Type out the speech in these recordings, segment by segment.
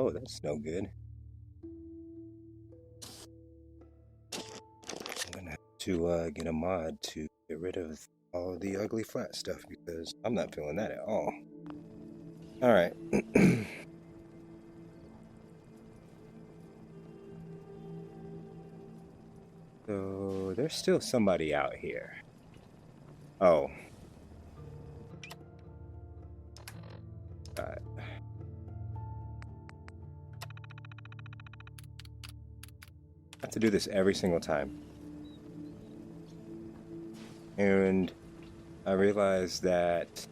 Oh, that's no good. I'm gonna have to get a mod to get rid of all the ugly flat stuff because I'm not feeling that at all. All right. So there's still somebody out here. Oh. God. I have to do this every single time. And I realized that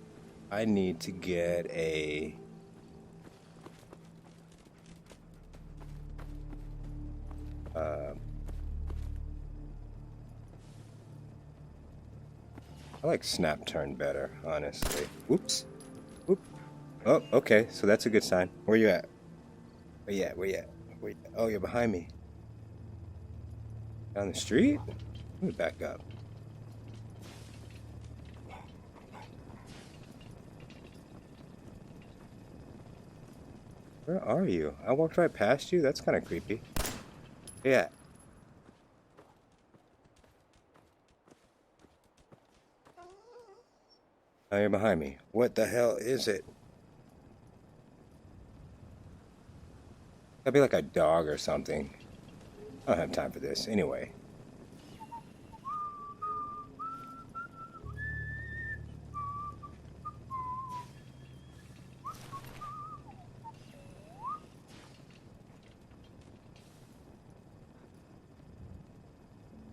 I need to get a I like snap turn better, honestly. Whoops. Whoop. Oh, okay. So that's a good sign. Where you at? Where you at? Where you at? Where you at? Oh, you're behind me. Down the street? Let me back up. Where are you? I walked right past you? That's kind of creepy. Yeah. Now you're behind me. What the hell is it? Gotta be like a dog or something. I don't have time for this. Anyway.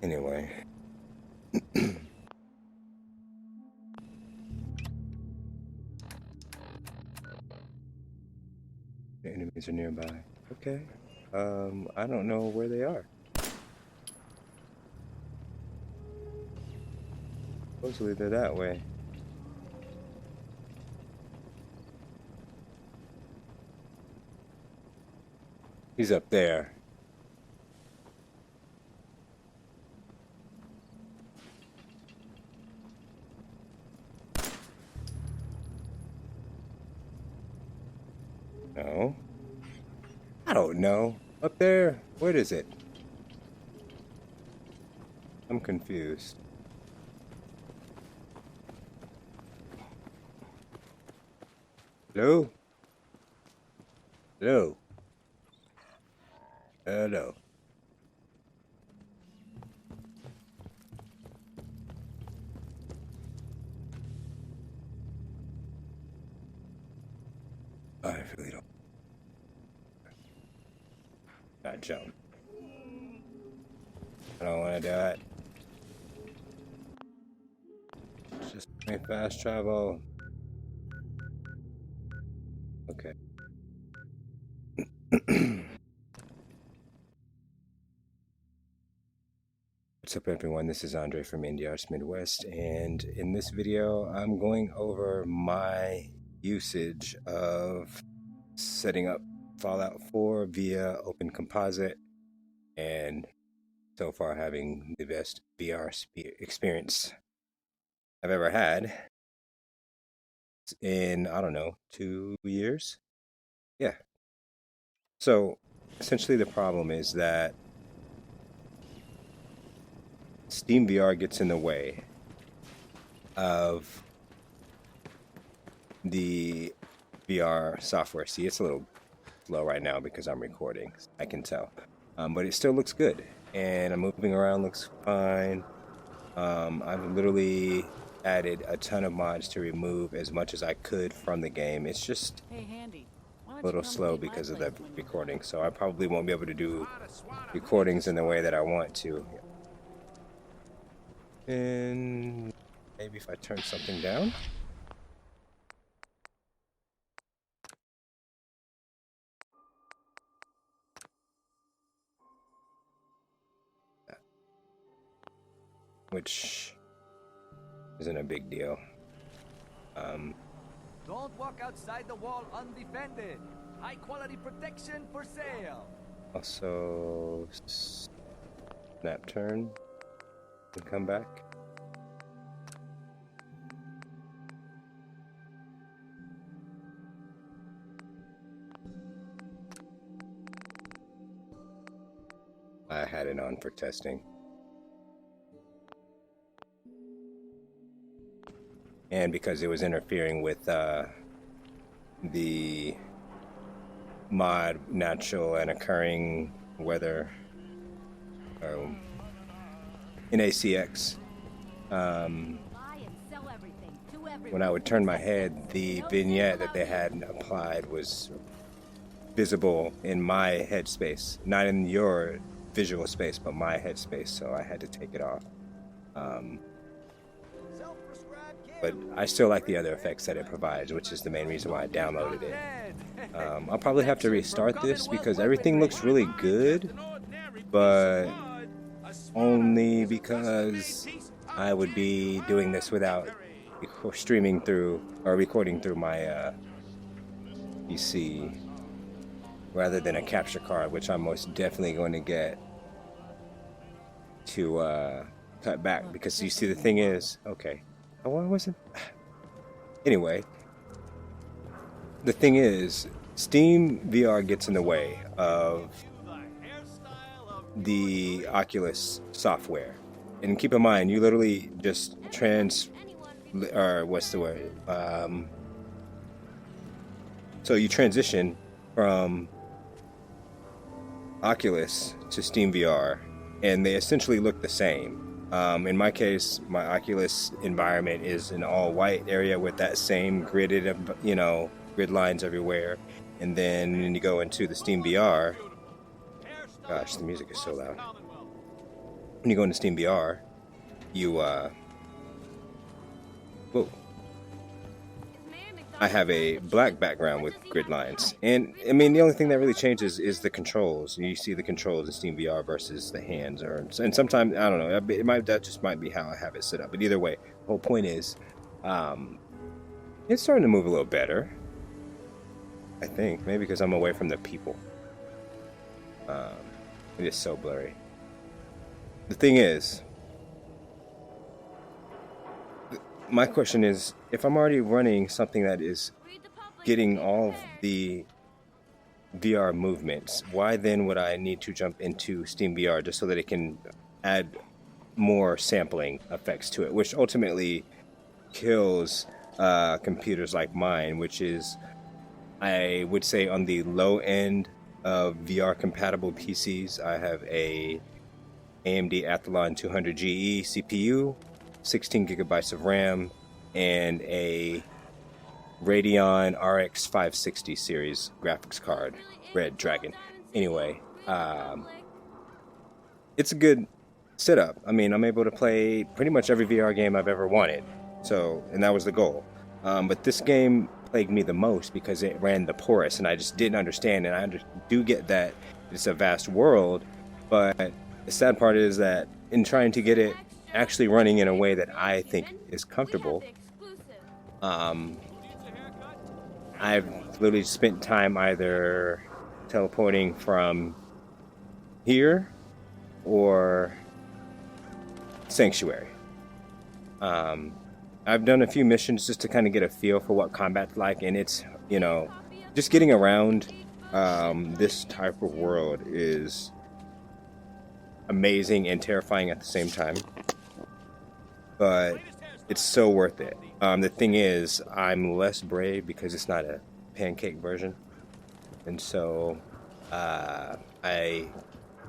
Anyway. The enemies are nearby. Okay. I don't know where they are. Supposedly they're that way. He's up there. No. I don't know. Up there? What is it? I'm confused. Hello? Hello? Hello? I really don't. Not jump. I don't want to do it. It's just my fast travel. Okay. What's up, everyone? This is Andre from Indie Arts Midwest, and in this video, I'm going over my usage of setting up Fallout 4 via OpenComposite, and so far having the best VR experience I've ever had in, I don't know, 2 years? Yeah. So essentially the problem is that Steam VR gets in the way of the VR software. See, it's a little slow right now because I'm recording, I can tell. But it still looks good. And I'm moving around, looks fine. I've literally added a ton of mods to remove as much as I could from the game. It's just a little slow because of the recording. So I probably won't be able to do recordings in the way that I want to. And maybe if I turn something down. Which isn't a big deal. Don't walk outside the wall undefended. High quality protection for sale. Also, snap turn and come back. for testing. And because it was interfering with the mod natural and occurring weather in ACX. When I would turn my head, the vignette that they had applied was visible in my headspace, not in your visual space, but my headspace, so I had to take it off. But I still like the other effects that it provides, which is the main reason why I downloaded it. I'll probably have to restart this because everything looks really good, but only because I would be doing this without streaming through or recording through my PC rather than a capture card, which I'm most definitely going to get to cut back, because you see the thing is, okay, why wasn't anyway, the thing is, Steam VR gets in the way of the Oculus software. And keep in mind, you literally just so you transition from Oculus to Steam VR, and they essentially look the same. In my case, my Oculus environment is an all white area with that same gridded, grid lines everywhere. And then when you go into the Steam VR, gosh, the music is so loud. When you go into Steam VR, you, whoa. I have a black background with grid lines. And, I mean, the only thing that really changes is the controls. You see the controls in Steam VR versus the hands. And sometimes, I don't know, that just might be how I have it set up. But either way, the whole point is, it's starting to move a little better. I think, maybe because I'm away from the people. It is so blurry. The thing is, my question is, if I'm already running something that is getting all of the VR movements, why then would I need to jump into Steam VR just so that it can add more sampling effects to it, which ultimately kills computers like mine, which is, I would say, on the low end of VR compatible PCs. I have a AMD Athalon 200GE CPU, 16 gigabytes of RAM, and a Radeon RX 560 series graphics card, Red Dragon. Anyway, it's a good setup. I mean, I'm able to play pretty much every VR game I've ever wanted. So, and that was the goal. But this game plagued me the most because it ran the poorest, and I just didn't understand. And I do get that it's a vast world, but the sad part is that in trying to get it actually running in a way that I think is comfortable, I've literally spent time either teleporting from here or Sanctuary. I've done a few missions just to kind of get a feel for what combat's like, and it's, just getting around this type of world is amazing and terrifying at the same time, but it's so worth it. The thing is, I'm less brave because it's not a pancake version, and so I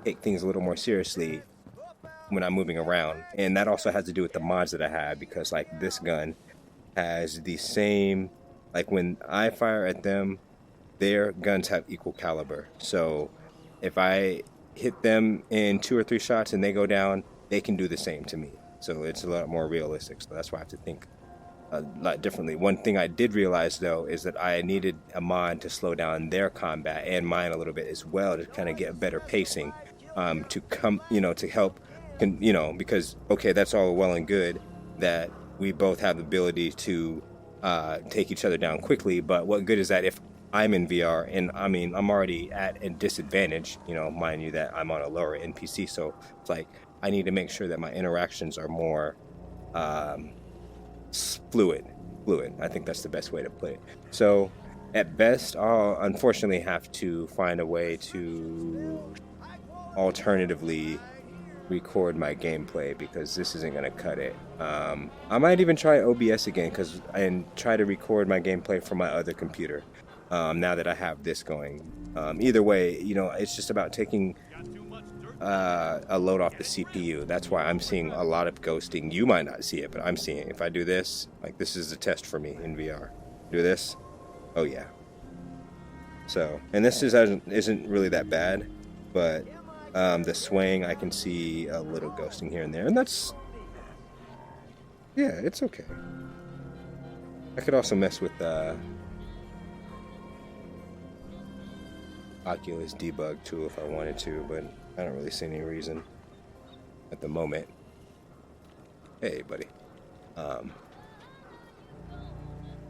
take things a little more seriously when I'm moving around. And that also has to do with the mods that I have, because like this gun has the same, like when I fire at them, their guns have equal caliber. So if I hit them in 2 or 3 shots and they go down, they can do the same to me. So it's a lot more realistic. So that's why I have to think a lot differently. One thing I did realize though is that I needed a mod to slow down their combat and mine a little bit as well, to kind of get better pacing, to help, because okay, that's all well and good that we both have the ability to take each other down quickly, but what good is that if I'm in VR and I'm already at a disadvantage, mind you that I'm on a lower end PC, so it's like I need to make sure that my interactions are more fluid. I think that's the best way to put it. So at best, I'll unfortunately have to find a way to alternatively record my gameplay because this isn't gonna cut it. I might even try OBS again and try to record my gameplay from my other computer. Now that I have this going. Either way, you know, it's just about taking a load off the CPU. That's why I'm seeing a lot of ghosting. You might not see it, but I'm seeing it. If I do this, like this is a test for me in VR. Do this, oh yeah. So, and this isn't really that bad, but the swaying, I can see a little ghosting here and there, and that's, yeah, it's okay. I could also mess with Oculus debug too if I wanted to, but I don't really see any reason at the moment. Hey, buddy.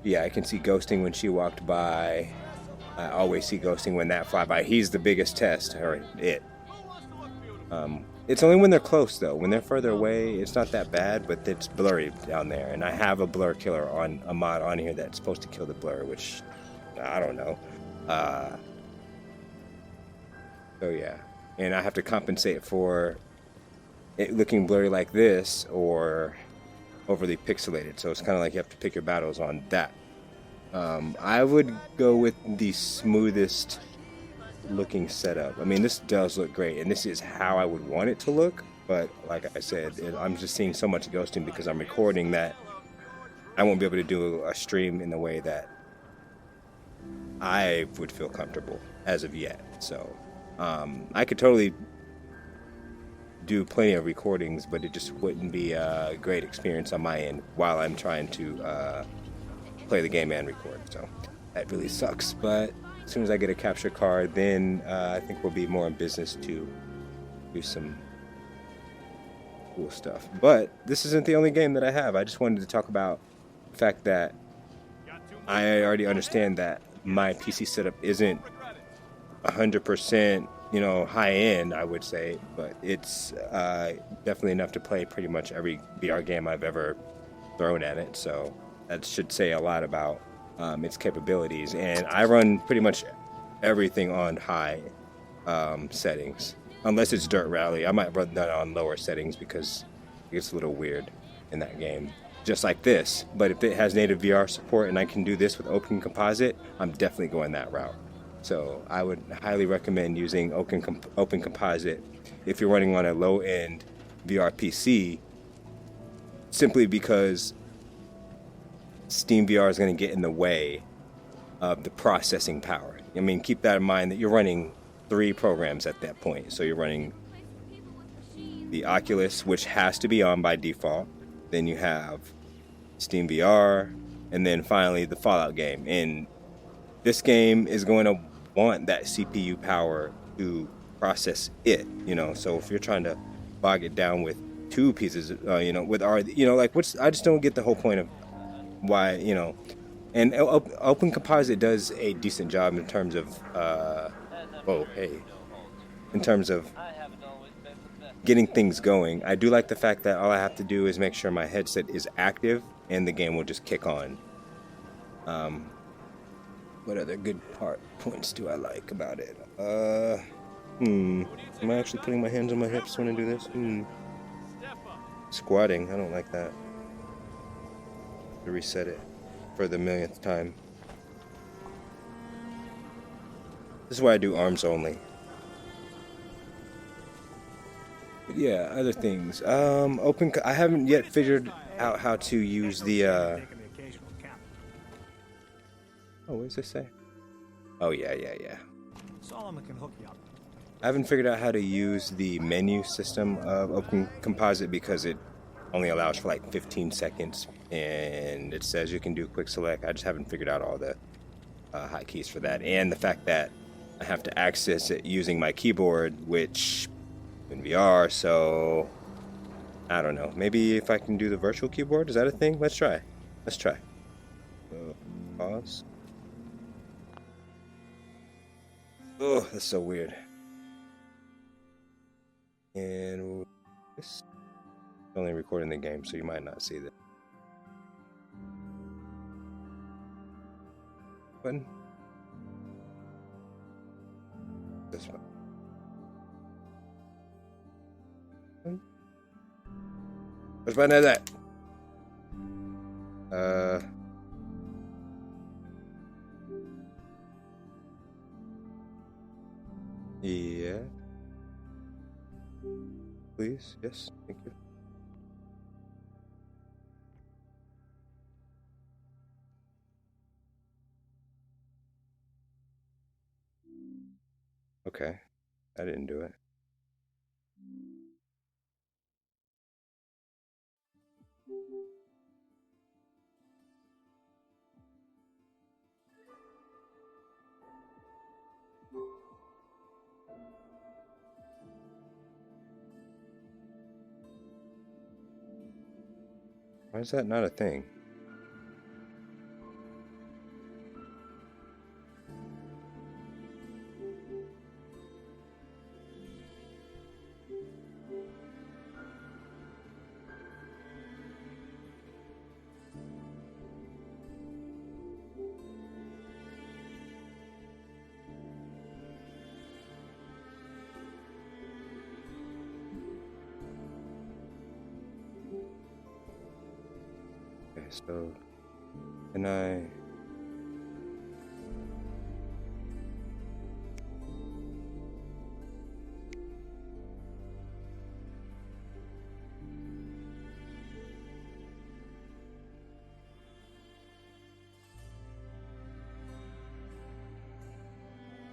Yeah, I can see ghosting when she walked by. I always see ghosting when that fly by. He's the biggest test, or it. It's only when they're close though. When they're further away, it's not that bad, but it's blurry down there. And I have a blur killer on a mod on here that's supposed to kill the blur, which I don't know. So yeah, and I have to compensate for it looking blurry like this or overly pixelated. So it's kind of like you have to pick your battles on that. I would go with the smoothest looking setup. I mean, this does look great, and this is how I would want it to look. But like I said, I'm just seeing so much ghosting because I'm recording that I won't be able to do a stream in the way that I would feel comfortable as of yet. So I could totally do plenty of recordings, but it just wouldn't be a great experience on my end while I'm trying to play the game and record. So that really sucks. But as soon as I get a capture card, then I think we'll be more in business to do some cool stuff. But this isn't the only game that I have. I just wanted to talk about the fact that I already understand that my PC setup isn't 100%, you know, high end, I would say, but it's definitely enough to play pretty much every VR game I've ever thrown at it. So that should say a lot about its capabilities. And I run pretty much everything on high settings, unless it's Dirt Rally. I might run that on lower settings because it gets a little weird in that game, just like this. But if it has native VR support and I can do this with OpenComposite, I'm definitely going that route. So I would highly recommend using OpenComposite if you're running on a low-end VR PC, simply because Steam VR is going to get in the way of the processing power. I mean, keep that in mind that you're running 3 programs at that point. So you're running the Oculus, which has to be on by default. Then you have Steam VR, and then finally the Fallout game. And this game is going to want that CPU power to process it, you know. So if you're trying to bog it down with 2 pieces, you know, with our, you know, like, I just don't get the whole point of why, you know. And OpenComposite does a decent job in terms of, in terms of getting things going. I do like the fact that all I have to do is make sure my headset is active and the game will just kick on. What other good points do I like about it? Am I actually putting my hands on my hips when I do this? Squatting, I don't like that. To reset it for the millionth time. This is why I do arms only. But yeah, other things. I haven't yet figured out how to use the oh, what does this say? Oh yeah. Solomon can hook you up. I haven't figured out how to use the menu system of OpenComposite because it only allows for like 15 seconds and it says you can do quick select. I just haven't figured out all the hotkeys for that, and the fact that I have to access it using my keyboard, which in VR, so I don't know. Maybe if I can do the virtual keyboard, is that a thing? Let's try. Pause. Oh, that's so weird. And this is only recording the game, so you might not see that. Button. This one. Which button is that? Yeah. Please, yes, thank you. Okay, I didn't do it. Why is that not a thing? Okay, so can I?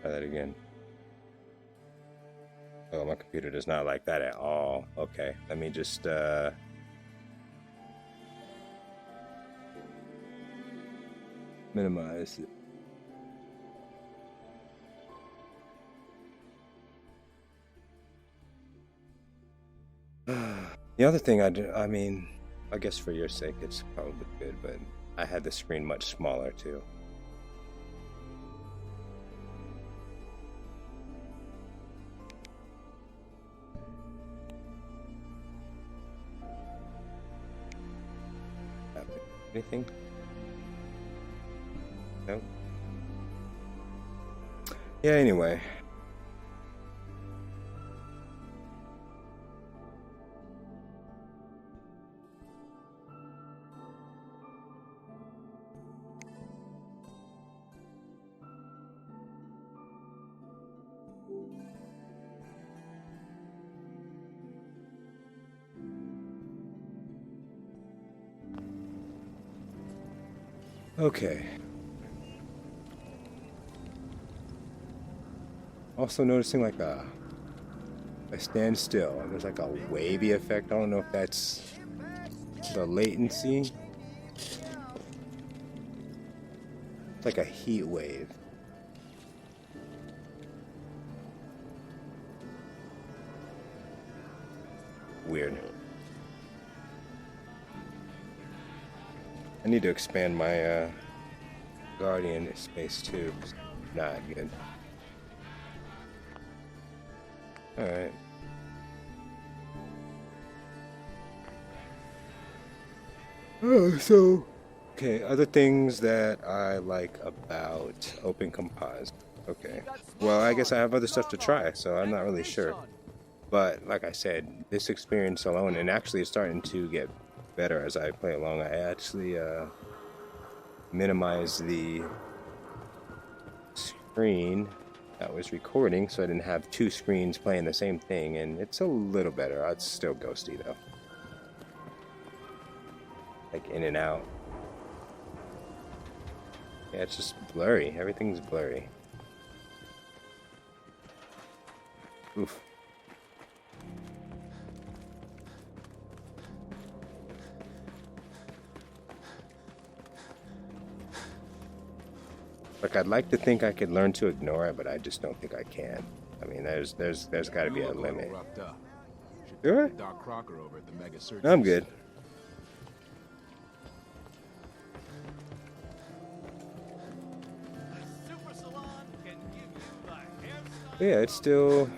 Try that again. Oh, my computer does not like that at all. Okay, let me just minimize it. The other thing I mean, I guess for your sake it's probably good, but I had the screen much smaller too. Anything? No? Yeah, anyway. Okay. Also noticing like a standstill. There's like a wavy effect. I don't know if that's the latency. It's like a heat wave. Weird. I need to expand my Guardian space too. Not good. Alright. Oh, so okay, other things that I like about OpenComposite. Okay. Well, I guess I have other stuff to try, so I'm not really sure. But like I said, this experience alone, and actually it's starting to get better as I play along. I actually minimized the screen that was recording so I didn't have two screens playing the same thing, and it's a little better. It's still ghosty though. Like in and out. Yeah, it's just blurry. Everything's blurry. Oof. Like, I'd like to think I could learn to ignore it, but I just don't think I can. I mean, there's got to be a limit. Sure? I'm good. Yeah, it's still,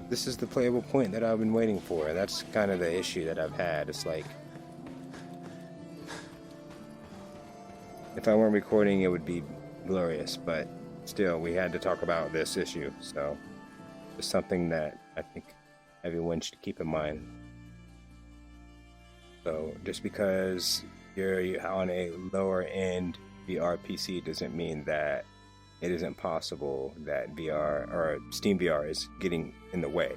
this is the playable point that I've been waiting for. That's kind of the issue that I've had. It's like, if I weren't recording, it would be glorious, but still, we had to talk about this issue, so it's something that I think everyone should keep in mind. So just because you're on a lower end VR PC doesn't mean that it isn't possible that VR or Steam VR is getting in the way.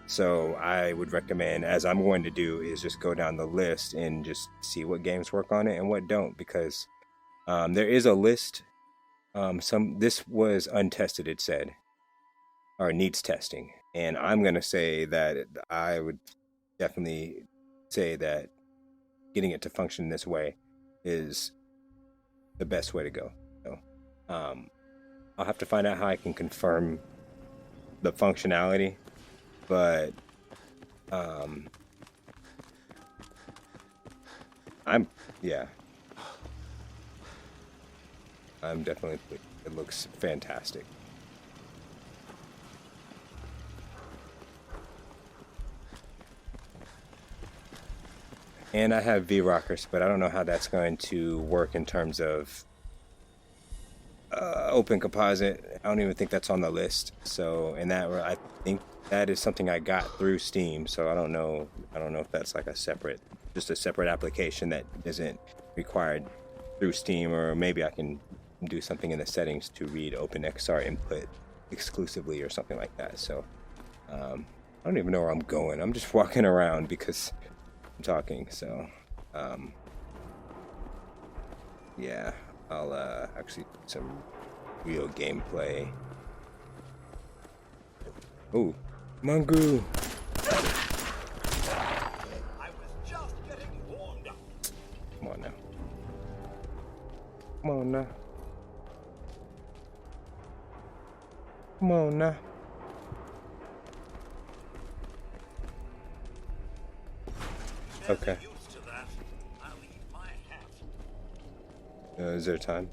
So I would recommend, as I'm going to do, is just go down the list and just see what games work on it and what don't, because there is a list. This was untested, it said, or needs testing, and I'm gonna say that I would definitely say that getting it to function this way is the best way to go. So I'll have to find out how I can confirm the functionality, but I'm definitely, it looks fantastic. And I have V-Rockers, but I don't know how that's going to work in terms of OpenComposite. I don't even think that's on the list. So, and that, I think that is something I got through Steam. So I don't know if that's like just a separate application that isn't required through Steam, or maybe I can do something in the settings to read OpenXR input exclusively or something like that. So I don't even know where I'm going. I'm just walking around because I'm talking. So yeah, I'll actually do some real gameplay. Oh, Mangu! I was just getting warmed up. Come on now. Come on now. Come on now. Okay. Used to that. I'll eat my hat. Is there time?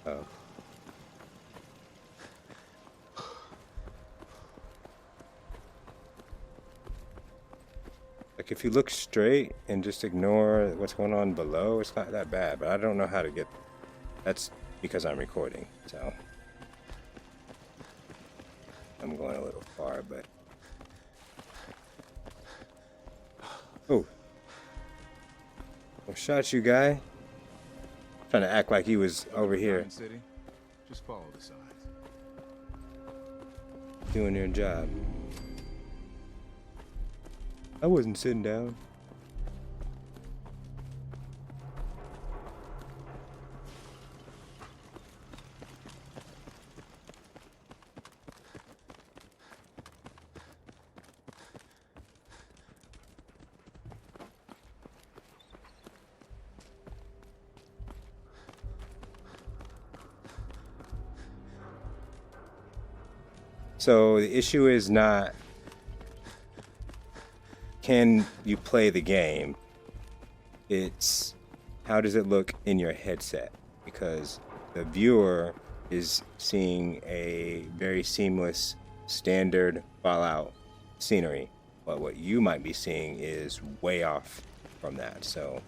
Oh. Like, if you look straight and just ignore what's going on below, it's not that bad, but I don't know how to get. That's because I'm recording, so I'm going a little far, but oh, well, shot you, guy. Trying to act like he was over here City. Just follow the signs. doing your job. I wasn't sitting down. So the issue is not can you play the game, it's how does it look in your headset, because the viewer is seeing a very seamless standard Fallout scenery, but what you might be seeing is way off from that. So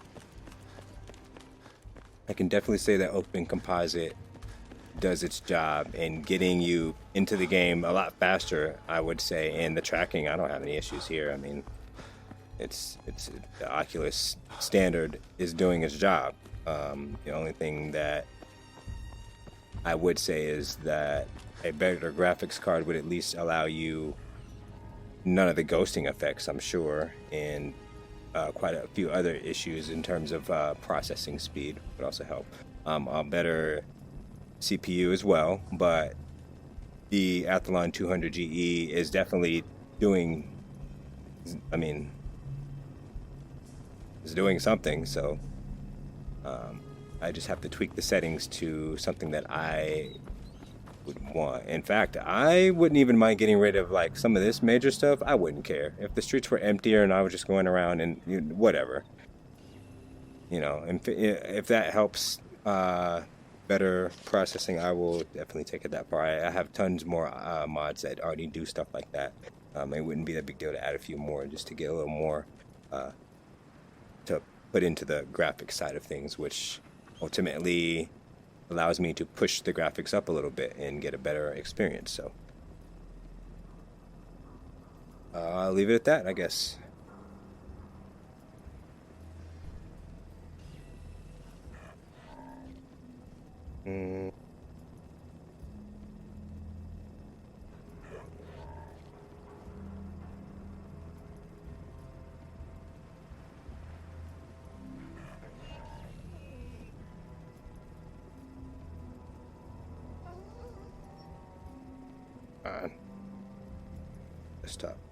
I can definitely say that OpenComposite does its job in getting you into the game a lot faster, I would say. And the tracking, I don't have any issues here. I mean, it's the Oculus standard is doing its job. The only thing that I would say is that a better graphics card would at least allow you none of the ghosting effects, I'm sure, and quite a few other issues in terms of processing speed would also help. A better CPU as well, but the Athalon 200 GE is definitely doing, I mean, it's doing something. So I just have to tweak the settings to something that I would want. In fact, I wouldn't even mind getting rid of like some of this major stuff. I wouldn't care if the streets were emptier and I was just going around and whatever, you know. And if that helps better processing, I will definitely take it that far. I have tons more mods that already do stuff like that. It wouldn't be that big deal to add a few more just to get a little more to put into the graphics side of things, which ultimately allows me to push the graphics up a little bit and get a better experience. So I'll leave it at that, I guess. On desktop.